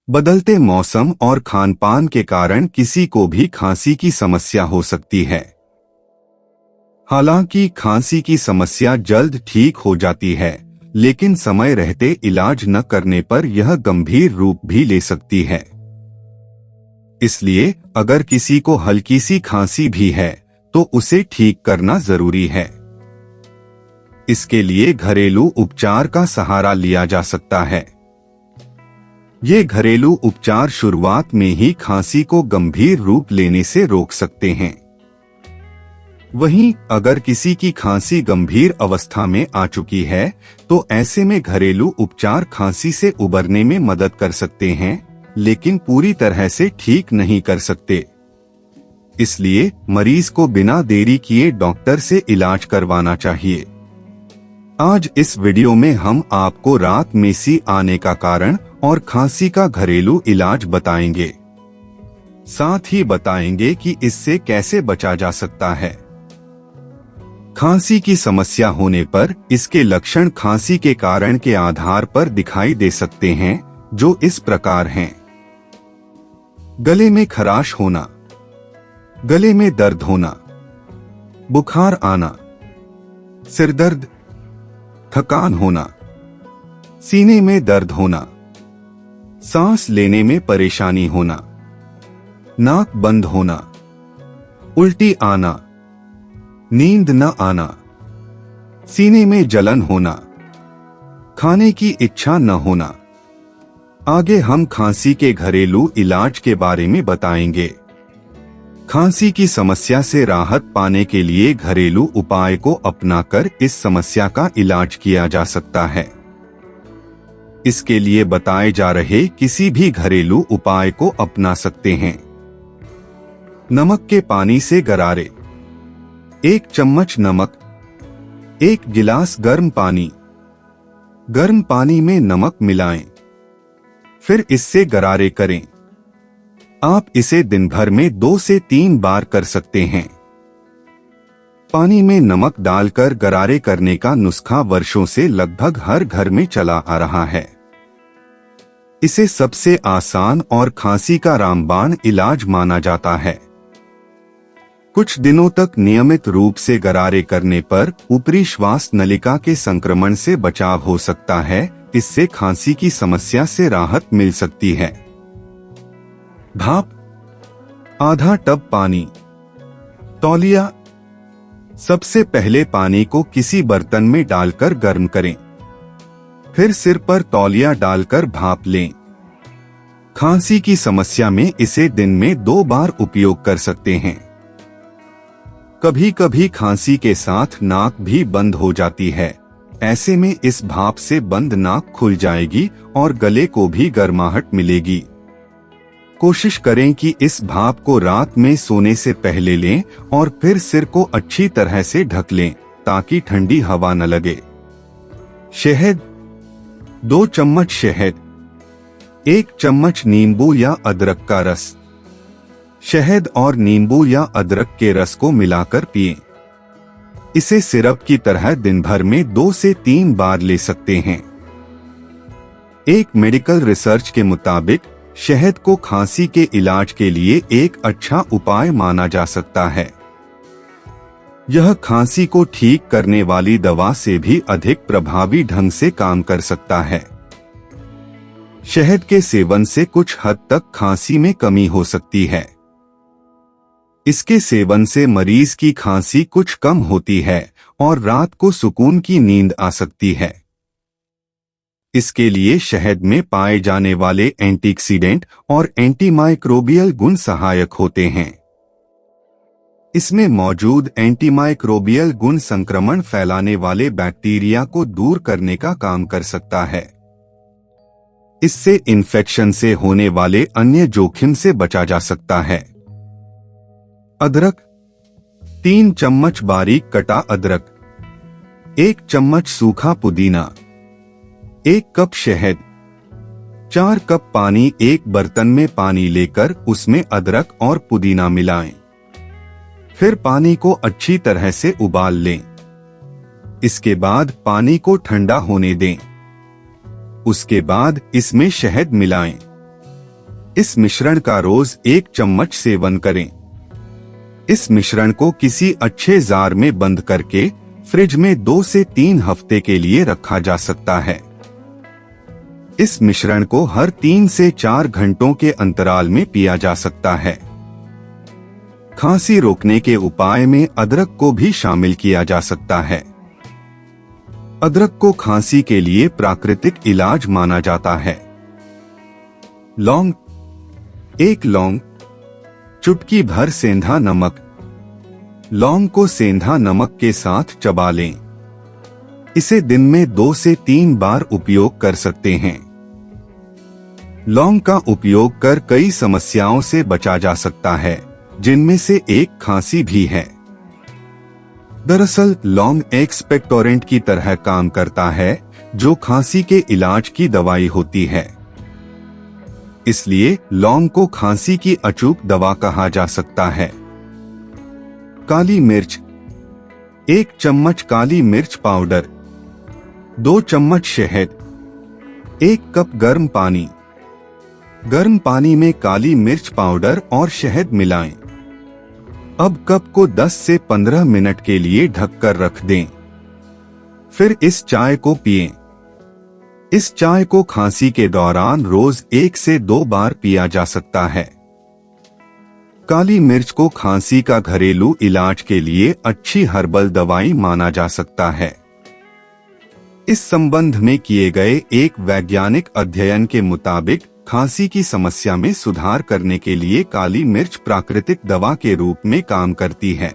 बदलते मौसम और खान-पान के कारण किसी को भी खांसी की समस्या हो सकती है। हालांकि खांसी की समस्या जल्द ठीक हो जाती है, लेकिन समय रहते इलाज न करने पर यह गंभीर रूप भी ले सकती है। इसलिए अगर किसी को हल्की सी खांसी भी है, तो उसे ठीक करना जरूरी है। इसके लिए घरेलू उपचार का सहारा लिया जा सकता है। ये घरेलू उपचार शुरुआत में ही खांसी को गंभीर रूप लेने से रोक सकते हैं। वहीं अगर किसी की खांसी गंभीर अवस्था में आ चुकी है, तो ऐसे में घरेलू उपचार खांसी से उबरने में मदद कर सकते हैं, लेकिन पूरी तरह से ठीक नहीं कर सकते। इसलिए मरीज को बिना देरी किए डॉक्टर से इलाज करवाना चाहिए। आज इस वीडियो में हम आपको रात में सी आने का कारण और खांसी का घरेलू इलाज बताएंगे। साथ ही बताएंगे कि इससे कैसे बचा जा सकता है। खांसी की समस्या होने पर इसके लक्षण खांसी के कारण के आधार पर दिखाई दे सकते हैं, जो इस प्रकार हैं। गले में खराश होना, गले में दर्द होना, बुखार आना, सिरदर्द, थकान होना, सीने में दर्द होना, सांस लेने में परेशानी होना, नाक बंद होना, उल्टी आना, नींद न आना, सीने में जलन होना, खाने की इच्छा न होना। आगे हम खांसी के घरेलू इलाज के बारे में बताएंगे। खांसी की समस्या से राहत पाने के लिए घरेलू उपाय को अपनाकर इस समस्या का इलाज किया जा सकता है। इसके लिए बताए जा रहे किसी भी घरेलू उपाय को अपना सकते हैं। नमक के पानी से गरारे। 1 चम्मच नमक, 1 गिलास गर्म पानी। गर्म पानी में नमक मिलाएं, फिर इससे गरारे करें। आप इसे दिन भर में 2 से 3 बार कर सकते हैं। पानी में नमक डालकर गरारे करने का नुस्खा वर्षों से लगभग हर घर में चला आ रहा है। इसे सबसे आसान और खांसी का रामबाण इलाज माना जाता है। कुछ दिनों तक नियमित रूप से गरारे करने पर ऊपरी श्वास नलिका के संक्रमण से बचाव हो सकता है। इससे खांसी की समस्या से राहत मिल सकती है। भाप। आधा टब पानी, तौलिया। सबसे पहले पानी को किसी बर्तन में डालकर गर्म करें, फिर सिर पर तौलिया डालकर भाप लें। खांसी की समस्या में इसे दिन में 2 बार उपयोग कर सकते हैं। कभी कभी खांसी के साथ नाक भी बंद हो जाती है। ऐसे में इस भाप से बंद नाक खुल जाएगी और गले को भी गर्माहट मिलेगी। कोशिश करें कि इस भाप को रात में सोने से पहले लें और फिर सिर को अच्छी तरह से ढक लें, ताकि ठंडी हवा न लगे। शहद। 2 चम्मच शहद, 1 चम्मच नींबू या अदरक का रस। शहद और नींबू या अदरक के रस को मिलाकर पिएं। इसे सिरप की तरह दिन भर में 2 से 3 बार ले सकते हैं। एक मेडिकल रिसर्च के मुताबिक शहद को खांसी के इलाज के लिए एक अच्छा उपाय माना जा सकता है। यह खांसी को ठीक करने वाली दवा से भी अधिक प्रभावी ढंग से काम कर सकता है। शहद के सेवन से कुछ हद तक खांसी में कमी हो सकती है। इसके सेवन से मरीज की खांसी कुछ कम होती है और रात को सुकून की नींद आ सकती है। इसके लिए शहद में पाए जाने वाले एंटीऑक्सीडेंट और एंटीमाइक्रोबियल गुण सहायक होते हैं। इसमें मौजूद एंटीमाइक्रोबियल गुण संक्रमण फैलाने वाले बैक्टीरिया को दूर करने का काम कर सकता है। इससे इन्फेक्शन से होने वाले अन्य जोखिम से बचा जा सकता है। अदरक। 3 चम्मच बारीक कटा अदरक, 1 चम्मच सूखा पुदीना, 1 कप शहद, 4 कप पानी। एक बर्तन में पानी लेकर उसमें अदरक और पुदीना मिलाएं। फिर पानी को अच्छी तरह से उबाल लें। इसके बाद पानी को ठंडा होने दें। उसके बाद इसमें शहद मिलाएं। इस मिश्रण का रोज 1 चम्मच सेवन करें। इस मिश्रण को किसी अच्छे जार में बंद करके फ्रिज में 2 से 3 हफ्ते के लिए रखा जा सकता है। इस मिश्रण को हर 3 से 4 घंटों के अंतराल में पिया जा सकता है। खांसी रोकने के उपाय में अदरक को भी शामिल किया जा सकता है। अदरक को खांसी के लिए प्राकृतिक इलाज माना जाता है। लौंग, 1 लौंग, चुटकी भर सेंधा नमक। लौंग को सेंधा नमक के साथ चबा लें। इसे दिन में 2 से 3 बार उपयोग कर सकते हैं। लौंग का उपयोग कर कई समस्याओं से बचा जा सकता है, जिनमें से एक खांसी भी है। दरअसल लौंग एक्सपेक्टोरेंट की तरह काम करता है, जो खांसी के इलाज की दवाई होती है। इसलिए लौंग को खांसी की अचूक दवा कहा जा सकता है। काली मिर्च, 1 चम्मच काली मिर्च पाउडर, 2 चम्मच शहद, 1 कप गर्म पानी। गर्म पानी में काली मिर्च पाउडर और शहद मिलाएं। अब कप को 10 से 15 मिनट के लिए ढककर रख दें। फिर इस चाय को पिएं। इस चाय को खांसी के दौरान रोज 1 से 2 बार पिया जा सकता है। काली मिर्च को खांसी का घरेलू इलाज के लिए अच्छी हर्बल दवाई माना जा सकता है। इस संबंध में किए गए एक वैज्ञानिक अध्ययन के मुताबिक खांसी की समस्या में सुधार करने के लिए काली मिर्च प्राकृतिक दवा के रूप में काम करती है।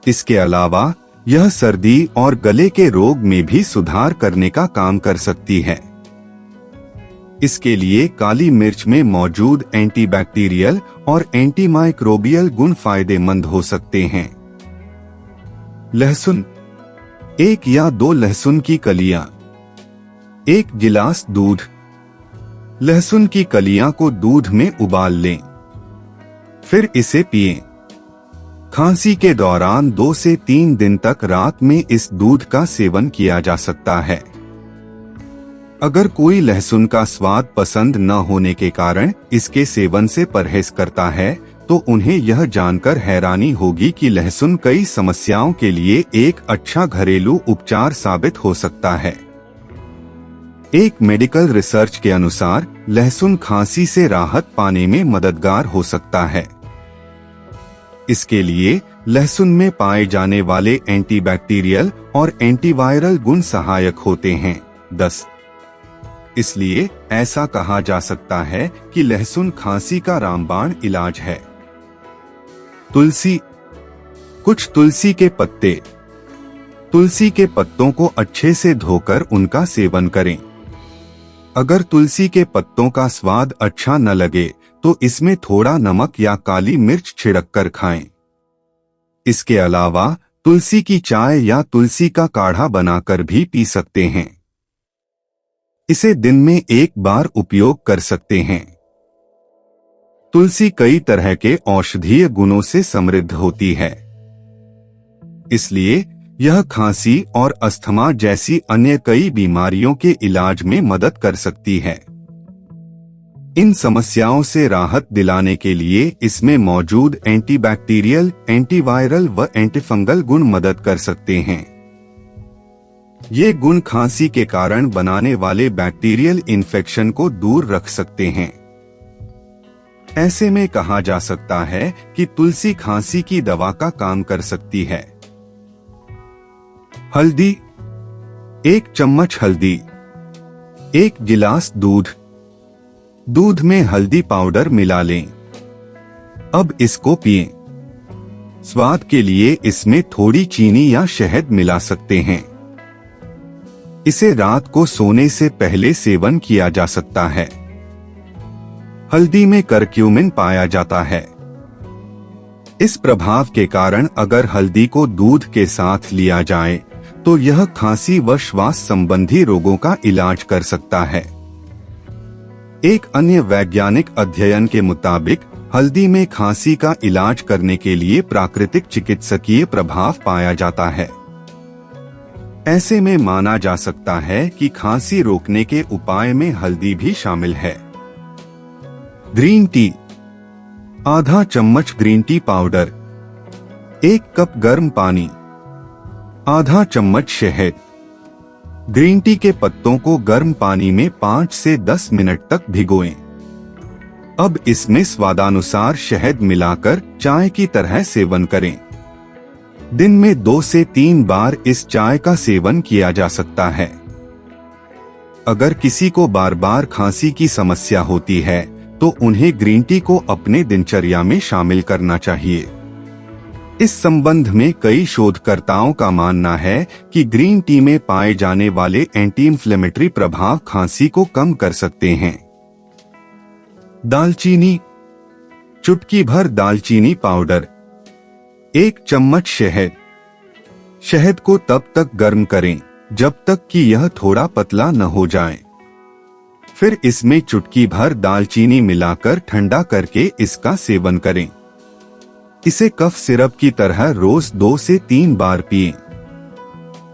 इसके अलावा यह सर्दी और गले के रोग में भी सुधार करने का काम कर सकती है। इसके लिए काली मिर्च में मौजूद एंटीबैक्टीरियल और एंटीमाइक्रोबियल गुण फायदेमंद हो सकते हैं। लहसुन, 1 या 2 लहसुन की कलियां, 1 गिलास दूध। लहसुन की कलियां को दूध में उबाल लें, फिर इसे पिएं। खांसी के दौरान 2 से 3 दिन तक रात में इस दूध का सेवन किया जा सकता है। अगर कोई लहसुन का स्वाद पसंद न होने के कारण इसके सेवन से परहेज करता है, तो उन्हें यह जानकर हैरानी होगी कि लहसुन कई समस्याओं के लिए एक अच्छा घरेलू उपचार साबित हो सकता है। एक मेडिकल रिसर्च के अनुसार लहसुन खांसी से राहत पाने में मददगार हो सकता है। इसके लिए लहसुन में पाए जाने वाले एंटीबैक्टीरियल और एंटीवायरल गुण सहायक होते हैं। 10 इसलिए ऐसा कहा जा सकता है कि लहसुन खांसी का रामबाण इलाज है। तुलसी, कुछ तुलसी के पत्ते। तुलसी के पत्तों को अच्छे से धोकर उनका सेवन करें। अगर तुलसी के पत्तों का स्वाद अच्छा न लगे तो इसमें थोड़ा नमक या काली मिर्च छिड़क कर खाएं। इसके अलावा तुलसी की चाय या तुलसी का काढ़ा बनाकर भी पी सकते हैं। इसे दिन में 1 बार उपयोग कर सकते हैं। तुलसी कई तरह के औषधीय गुणों से समृद्ध होती है। इसलिए यह खांसी और अस्थमा जैसी अन्य कई बीमारियों के इलाज में मदद कर सकती है। इन समस्याओं से राहत दिलाने के लिए इसमें मौजूद एंटीबैक्टीरियल, एंटीवायरल व एंटीफंगल गुण मदद कर सकते हैं। ये गुण खांसी के कारण बनाने वाले बैक्टीरियल इन्फेक्शन को दूर रख सकते हैं। ऐसे में कहा जा सकता है कि तुलसी खांसी की दवा का काम कर सकती है। हल्दी, 1 चम्मच हल्दी, 1 गिलास दूध। दूध में हल्दी पाउडर मिला लें। अब इसको पिएं। स्वाद के लिए इसमें थोड़ी चीनी या शहद मिला सकते हैं। इसे रात को सोने से पहले सेवन किया जा सकता है। हल्दी में करक्यूमिन पाया जाता है। इस प्रभाव के कारण अगर हल्दी को दूध के साथ लिया जाए तो यह खांसी व श्वास संबंधी रोगों का इलाज कर सकता है। एक अन्य वैज्ञानिक अध्ययन के मुताबिक हल्दी में खांसी का इलाज करने के लिए प्राकृतिक चिकित्सकीय प्रभाव पाया जाता है। ऐसे में माना जा सकता है कि खांसी रोकने के उपाय में हल्दी भी शामिल है। ग्रीन टी, आधा चम्मच ग्रीन टी पाउडर, 1 कप गर्म पानी, आधा चम्मच शहद। ग्रीन टी के पत्तों को गर्म पानी में 5 से 10 मिनट तक भिगोएं। अब इसमें स्वादानुसार शहद मिलाकर चाय की तरह सेवन करें। दिन में 2 से 3 बार इस चाय का सेवन किया जा सकता है। अगर किसी को बार बार खांसी की समस्या होती है तो उन्हें ग्रीन टी को अपने दिनचर्या में शामिल करना चाहिए। इस संबंध में कई शोधकर्ताओं का मानना है कि ग्रीन टी में पाए जाने वाले एंटी इंफ्लेमेटरी प्रभाव खांसी को कम कर सकते हैं। दालचीनी, चुटकी भर दालचीनी पाउडर, 1 चम्मच शहद। शहद को तब तक गर्म करें जब तक कि यह थोड़ा पतला न हो जाए। फिर इसमें चुटकी भर दालचीनी मिलाकर ठंडा करके इसका सेवन करें। इसे कफ सिरप की तरह रोज 2 से 3 बार पिएं।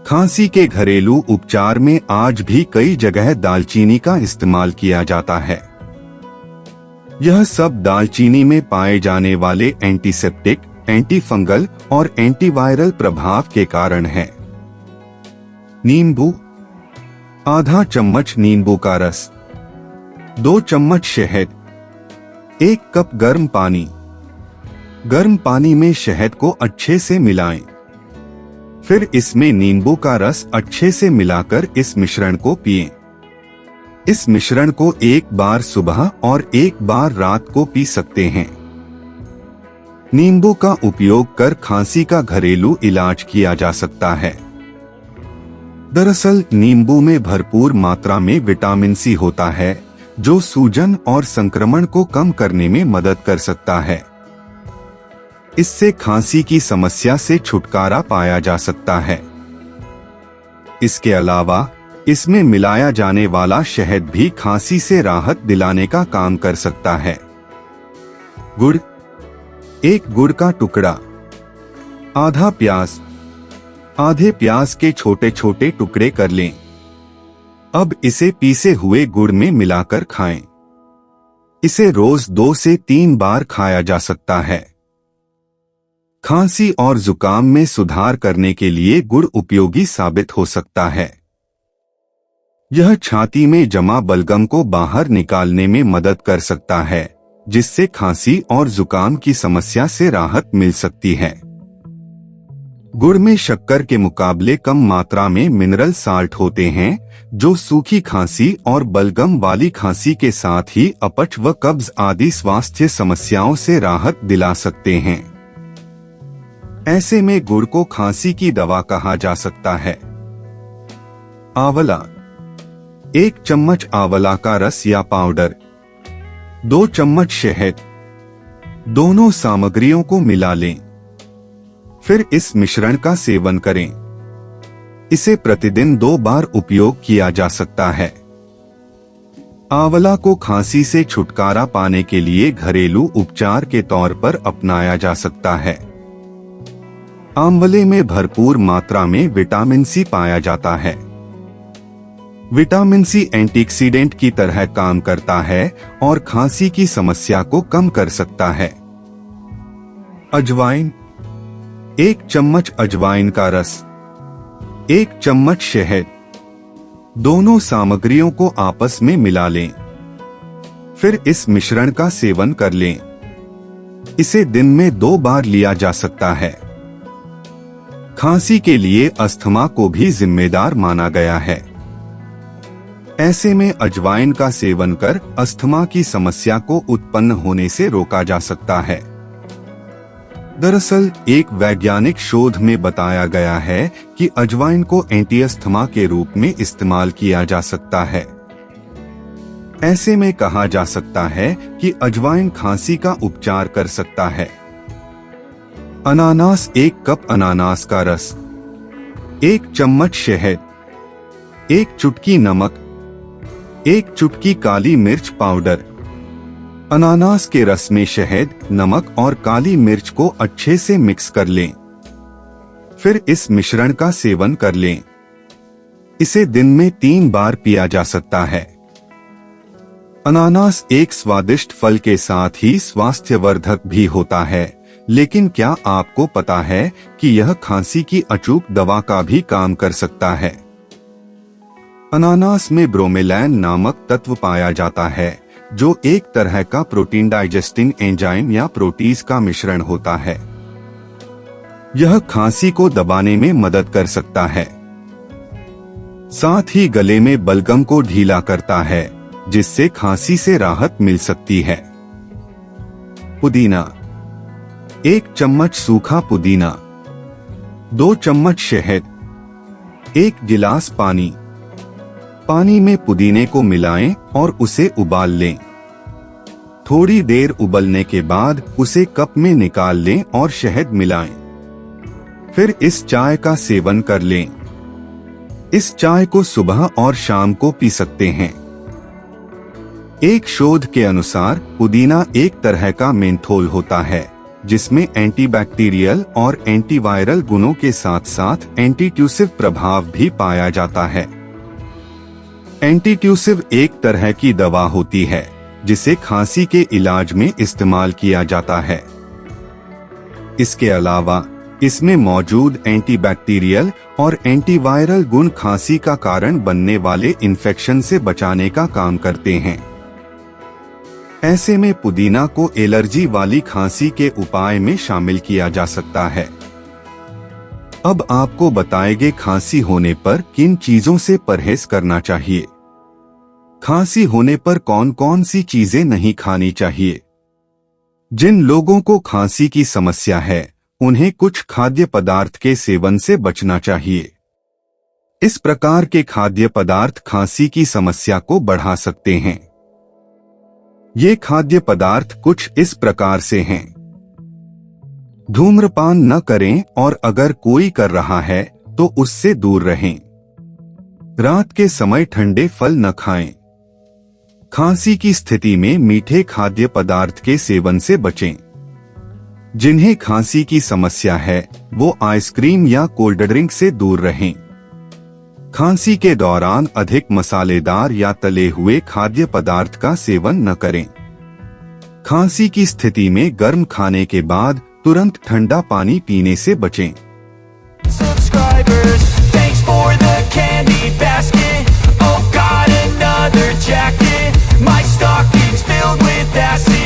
खांसी के घरेलू उपचार में आज भी कई जगह दालचीनी का इस्तेमाल किया जाता है। यह सब दालचीनी में पाए जाने वाले एंटीसेप्टिक, एंटी फंगल और एंटीवायरल प्रभाव के कारण है। नींबू, आधा चम्मच नींबू का रस, 2 चम्मच शहद, 1 कप गर्म पानी। गर्म पानी में शहद को अच्छे से मिलाएं। फिर इसमें नींबू का रस अच्छे से मिलाकर इस मिश्रण को पिएं। इस मिश्रण को 1 बार सुबह और 1 बार रात को पी सकते हैं। नींबू का उपयोग कर खांसी का घरेलू इलाज किया जा सकता है। दरअसल नींबू में भरपूर मात्रा में विटामिन सी होता है जो सूजन और संक्रमण को कम करने में मदद कर सकता है। इससे खांसी की समस्या से छुटकारा पाया जा सकता है। इसके अलावा इसमें मिलाया जाने वाला शहद भी खांसी से राहत दिलाने का काम कर सकता है। गुड़, 1 गुड़ का टुकड़ा, आधा प्याज, आधे प्याज के छोटे छोटे टुकड़े कर लें। अब इसे पीसे हुए गुड़ में मिलाकर खाएं। इसे रोज 2 से 3 बार खाया जा सकता है। खांसी और जुकाम में सुधार करने के लिए गुड़ उपयोगी साबित हो सकता है। यह छाती में जमा बलगम को बाहर निकालने में मदद कर सकता है, जिससे खांसी और जुकाम की समस्या से राहत मिल सकती है। गुड़ में शक्कर के मुकाबले कम मात्रा में मिनरल साल्ट होते हैं, जो सूखी खांसी और बलगम वाली खांसी के साथ ही अपच व कब्ज आदि स्वास्थ्य समस्याओं से राहत दिला सकते हैं। ऐसे में गुड़ को खांसी की दवा कहा जा सकता है। आंवला, 1 चम्मच आंवला का रस या पाउडर, 2 चम्मच शहद। दोनों सामग्रियों को मिला लें। फिर इस मिश्रण का सेवन करें। इसे प्रतिदिन 2 बार उपयोग किया जा सकता है। आंवला को खांसी से छुटकारा पाने के लिए घरेलू उपचार के तौर पर अपनाया जा सकता है। आंवले में भरपूर मात्रा में विटामिन सी पाया जाता है। विटामिन सी एंटीऑक्सीडेंट की तरह काम करता है और खांसी की समस्या को कम कर सकता है। अजवाइन, 1 चम्मच अजवाइन का रस, 1 चम्मच शहद। दोनों सामग्रियों को आपस में मिला लें। फिर इस मिश्रण का सेवन कर लें। इसे दिन में 2 बार लिया जा सकता है। खांसी के लिए अस्थमा को भी जिम्मेदार माना गया है। ऐसे में अजवाइन का सेवन कर अस्थमा की समस्या को उत्पन्न होने से रोका जा सकता है। दरअसल एक वैज्ञानिक शोध में बताया गया है कि अजवाइन को एंटी अस्थमा के रूप में इस्तेमाल किया जा सकता है। ऐसे में कहा जा सकता है कि अजवाइन खांसी का उपचार कर सकता है। अनानास, 1 कप अनानास का रस, 1 चम्मच शहद, 1 चुटकी नमक, 1 चुटकी काली मिर्च पाउडर। अनानास के रस में शहद, नमक और काली मिर्च को अच्छे से मिक्स कर लें। फिर इस मिश्रण का सेवन कर लें। इसे दिन में 3 बार पिया जा सकता है। अनानास एक स्वादिष्ट फल के साथ ही स्वास्थ्यवर्धक भी होता है, लेकिन क्या आपको पता है कि यह खांसी की अचूक दवा का भी काम कर सकता है? अनानास में ब्रोमेलैन नामक तत्व पाया जाता है, जो एक तरह का प्रोटीन डाइजेस्टिंग एंजाइम या प्रोटीज का मिश्रण होता है। यह खांसी को दबाने में मदद कर सकता है। साथ ही गले में बलगम को ढीला करता है, जिससे खांसी से राहत मिल सकती है। पुदीना। 1 चम्मच सूखा पुदीना, 2 चम्मच शहद, 1 गिलास पानी। पानी में पुदीने को मिलाएं और उसे उबाल लें। थोड़ी देर उबलने के बाद उसे कप में निकाल लें और शहद मिलाएं। फिर इस चाय का सेवन कर लें। इस चाय को सुबह और शाम को पी सकते हैं। एक शोध के अनुसार पुदीना एक तरह का मेंथोल होता है, जिसमें एंटीबैक्टीरियल और एंटीवायरल गुणों के साथ साथ एंटीट्यूसिव प्रभाव भी पाया जाता है। एंटीट्यूसिव एक तरह की दवा होती है, जिसे खांसी के इलाज में इस्तेमाल किया जाता है। इसके अलावा इसमें मौजूद एंटीबैक्टीरियल और एंटीवायरल गुण खांसी का कारण बनने वाले इन्फेक्शन से बचाने का काम करते हैं। ऐसे में पुदीना को एलर्जी वाली खांसी के उपाय में शामिल किया जा सकता है। अब आपको बताएंगे खांसी होने पर किन चीजों से परहेज करना चाहिए। खांसी होने पर कौन कौन सी चीजें नहीं खानी चाहिए। जिन लोगों को खांसी की समस्या है, उन्हें कुछ खाद्य पदार्थ के सेवन से बचना चाहिए। इस प्रकार के खाद्य पदार्थ खांसी की समस्या को बढ़ा सकते हैं। ये खाद्य पदार्थ कुछ इस प्रकार से हैं। धूम्रपान न करें और अगर कोई कर रहा है तो उससे दूर रहें। रात के समय ठंडे फल न खाएं। खांसी की स्थिति में मीठे खाद्य पदार्थ के सेवन से बचें। जिन्हें खांसी की समस्या है वो आइसक्रीम या कोल्ड ड्रिंक से दूर रहें। खांसी के दौरान अधिक मसालेदार या तले हुए खाद्य पदार्थ का सेवन न करें। खांसी की स्थिति में गर्म खाने के बाद तुरंत ठंडा पानी पीने से बचें। Subscribers, thanks for the candy basket. Oh God, another jacket. My stocking's filled with acid.